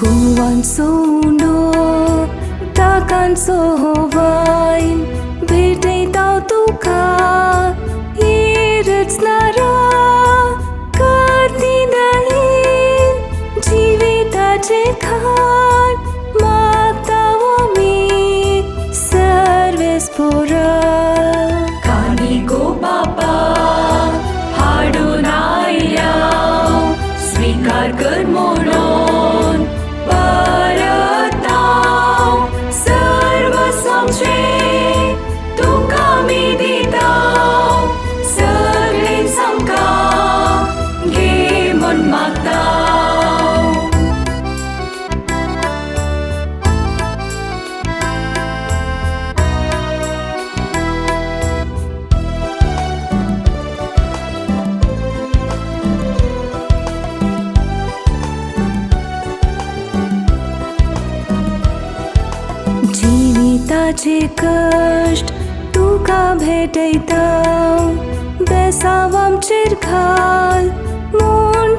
Tuan sundo takkan sohovain भेटै ताव तुका येरच नारा करदिँदै जीविताचे खाण मागता मी सर्वेस्पोर कानीको बापा हाडून आयल्या स्वीकार कर म्हणून परत हांव सर्व समजे तुका मी दिता सगळें समका घे म्हण मागता जिविताचे कष्ट तुका भेटयता बेसाव आमचेर घाल म्हूण